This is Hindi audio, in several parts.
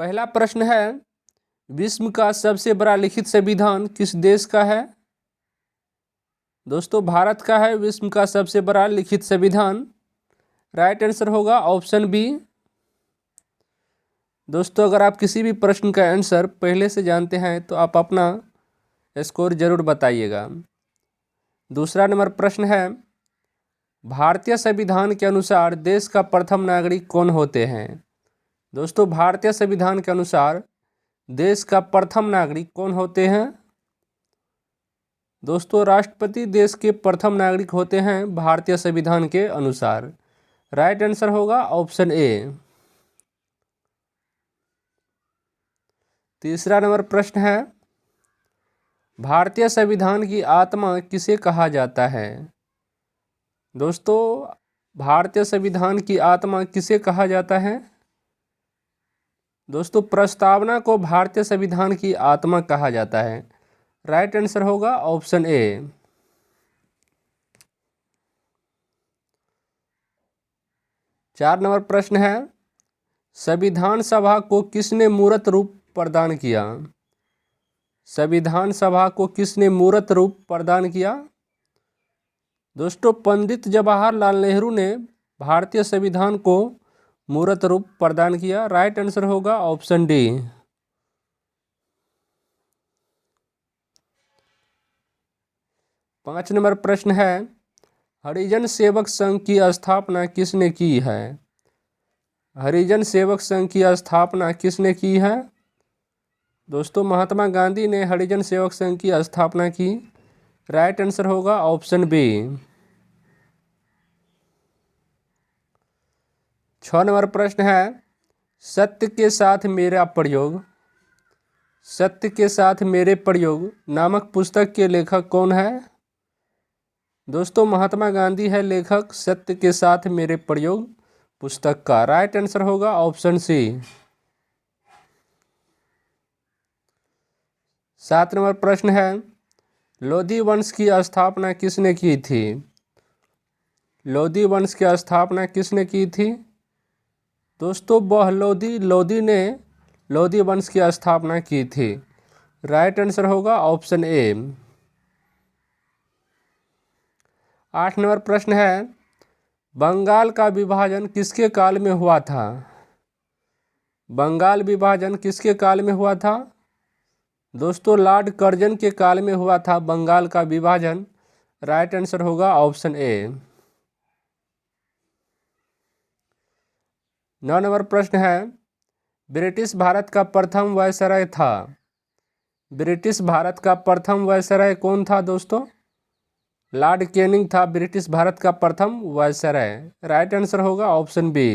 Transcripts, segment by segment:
पहला प्रश्न है, विश्व का सबसे बड़ा लिखित संविधान किस देश का है? दोस्तों भारत का है विश्व का सबसे बड़ा लिखित संविधान। राइट आंसर होगा ऑप्शन बी। दोस्तों अगर आप किसी भी प्रश्न का आंसर पहले से जानते हैं तो आप अपना स्कोर जरूर बताइएगा। दूसरा नंबर प्रश्न है, भारतीय संविधान के अनुसार देश का प्रथम नागरिक कौन होते हैं? दोस्तों भारतीय संविधान के अनुसार देश का प्रथम नागरिक कौन होते हैं? दोस्तों राष्ट्रपति देश के प्रथम नागरिक होते हैं भारतीय संविधान के अनुसार। राइट आंसर होगा ऑप्शन ए। तीसरा नंबर प्रश्न है, भारतीय संविधान की आत्मा किसे कहा जाता है? दोस्तों भारतीय संविधान की आत्मा किसे कहा जाता है? दोस्तों प्रस्तावना को भारतीय संविधान की आत्मा कहा जाता है। राइट आंसर होगा ऑप्शन ए। चार नंबर प्रश्न है, संविधान सभा को किसने मूर्त रूप प्रदान किया? संविधान सभा को किसने मूर्त रूप प्रदान किया? दोस्तों पंडित जवाहरलाल नेहरू ने भारतीय संविधान को मूर्त रूप प्रदान किया। राइट आंसर होगा ऑप्शन डी। पाँच नंबर प्रश्न है, हरिजन सेवक संघ की स्थापना किसने की है? हरिजन सेवक संघ की स्थापना किसने की है? दोस्तों महात्मा गांधी ने हरिजन सेवक संघ की स्थापना की। राइट आंसर होगा ऑप्शन बी। 6 नंबर प्रश्न है, सत्य के साथ मेरा प्रयोग, सत्य के साथ मेरे प्रयोग नामक पुस्तक के लेखक कौन है? दोस्तों महात्मा गांधी है लेखक सत्य के साथ मेरे प्रयोग पुस्तक का। राइट आंसर होगा ऑप्शन सी। 7 नंबर प्रश्न है, लोधी वंश की स्थापना किसने की थी? लोधी वंश की स्थापना किसने की थी? दोस्तों बहलोधी लोधी ने लोधी वंश की स्थापना की थी। राइट आंसर होगा ऑप्शन ए। 8 नंबर प्रश्न है, बंगाल का विभाजन किसके काल में हुआ था? बंगाल विभाजन किसके काल में हुआ था? दोस्तों लॉर्ड कर्जन के काल में हुआ था बंगाल का विभाजन। राइट आंसर होगा ऑप्शन ए। 9 नंबर प्रश्न है, ब्रिटिश भारत का प्रथम वायसराय था। ब्रिटिश भारत का प्रथम वायसराय कौन था? दोस्तों लॉर्ड कैनिंग था ब्रिटिश भारत का प्रथम वायसराय। राइट आंसर होगा ऑप्शन बी।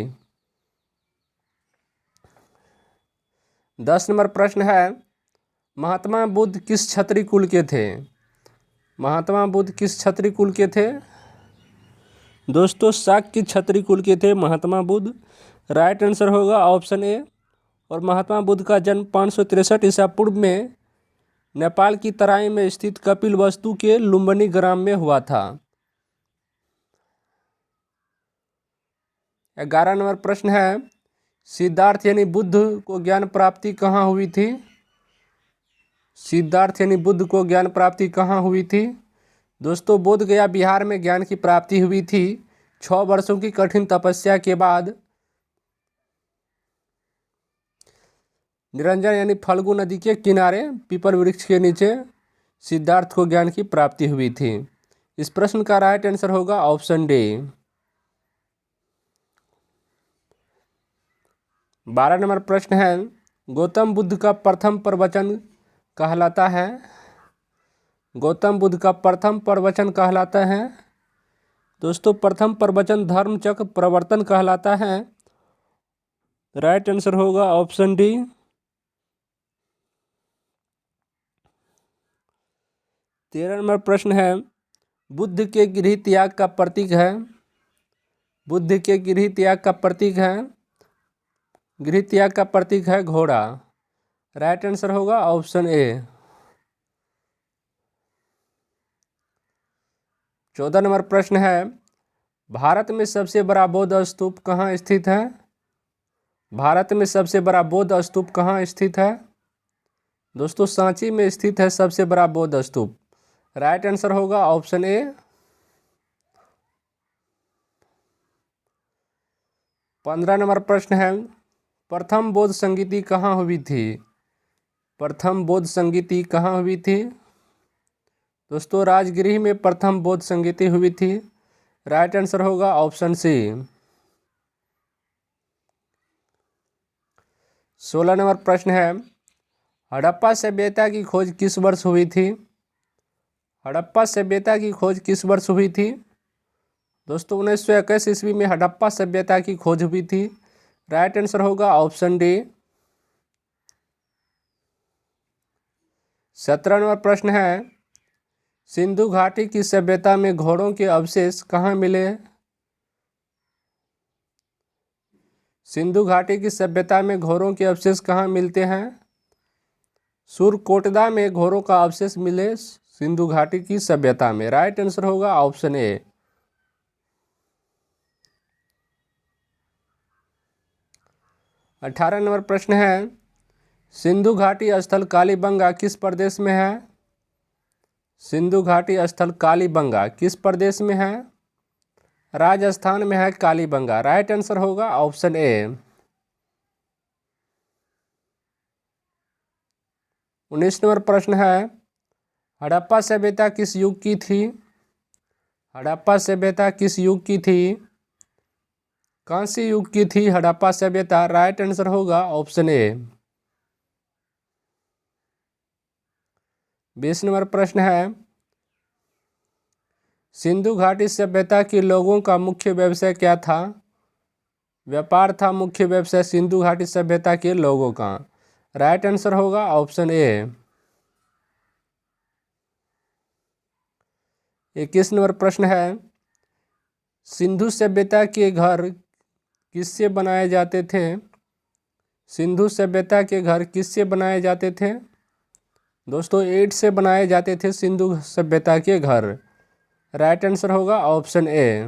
10 नंबर प्रश्न है, महात्मा बुद्ध किस क्षत्रिय कुल के थे? महात्मा बुद्ध किस क्षत्रिय कुल के थे? दोस्तों शाक्य क्षत्रिय कुल के थे महात्मा बुद्ध। राइट आंसर होगा ऑप्शन ए। और महात्मा बुद्ध का जन्म 563 ईसा पूर्व में नेपाल की तराई में स्थित कपिलवस्तु के लुम्बिनी ग्राम में हुआ था। 11 नंबर प्रश्न है, सिद्धार्थ यानी बुद्ध को ज्ञान प्राप्ति कहाँ हुई थी? सिद्धार्थ यानी बुद्ध को ज्ञान प्राप्ति कहाँ हुई थी? दोस्तों बोध गया बिहार में ज्ञान की प्राप्ति हुई थी। 6 वर्षों की कठिन तपस्या के बाद निरंजन यानी फल्गु नदी के किनारे पीपल वृक्ष के नीचे सिद्धार्थ को ज्ञान की प्राप्ति हुई थी। इस प्रश्न का राइट आंसर होगा ऑप्शन डी। 12 नंबर प्रश्न है, गौतम बुद्ध का प्रथम प्रवचन कहलाता है। गौतम बुद्ध का प्रथम प्रवचन कहलाता है। दोस्तों प्रथम प्रवचन धर्मचक्र प्रवर्तन कहलाता है। राइट आंसर होगा ऑप्शन डी। 13 नंबर प्रश्न है, बुद्ध के गृह त्याग का प्रतीक है। बुद्ध के गृह त्याग का प्रतीक है, गृह त्याग का प्रतीक है घोड़ा। राइट आंसर होगा ऑप्शन ए। 14 नंबर प्रश्न है, भारत में सबसे बड़ा बौद्ध स्तूप कहाँ स्थित है? भारत में सबसे बड़ा बौद्ध स्तूप कहाँ स्थित है? दोस्तों सांची में स्थित है सबसे बड़ा बौद्ध स्तूप। राइट आंसर होगा ऑप्शन ए। 15 नंबर प्रश्न है, प्रथम बौद्ध संगीति कहाँ हुई थी? प्रथम बौद्ध संगीति कहाँ हुई थी? दोस्तों राजगृह में प्रथम बौद्ध संगीति हुई थी। राइट आंसर होगा ऑप्शन सी। 16 नंबर प्रश्न है, हड़प्पा सभ्यता की खोज किस वर्ष हुई थी? हड़प्पा सभ्यता की खोज किस वर्ष हुई थी? दोस्तों 1921 ईस्वी में हड़प्पा सभ्यता की खोज हुई थी। राइट आंसर होगा ऑप्शन डी। 17 नंबर प्रश्न है, सिंधु घाटी की सभ्यता में घोड़ों के अवशेष कहाँ मिले? सिंधु घाटी की सभ्यता में घोड़ों के अवशेष कहाँ मिलते हैं? सुरकोटदा में घोड़ों का अवशेष मिले सिंधु घाटी की सभ्यता में। राइट आंसर होगा ऑप्शन ए। 18 नंबर प्रश्न है, सिंधु घाटी स्थल कालीबंगा किस प्रदेश में है? सिंधु घाटी स्थल कालीबंगा किस प्रदेश में है? राजस्थान में है कालीबंगा। राइट आंसर होगा ऑप्शन ए। 19 नंबर प्रश्न है, हड़प्पा सभ्यता किस युग की थी? हड़प्पा सभ्यता किस युग की थी? कांस्य युग की थी हड़प्पा सभ्यता। राइट आंसर होगा ऑप्शन ए। 20 नंबर प्रश्न है, सिंधु घाटी सभ्यता के लोगों का मुख्य व्यवसाय क्या था? व्यापार था मुख्य व्यवसाय सिंधु घाटी सभ्यता के लोगों का। राइट आंसर होगा ऑप्शन ए। 21 नंबर प्रश्न है, सिंधु सभ्यता के घर किससे बनाए जाते थे? सिंधु सभ्यता के घर किससे बनाए जाते थे? दोस्तों ईंट से बनाए जाते थे सिंधु सभ्यता के घर। राइट आंसर होगा ऑप्शन ए।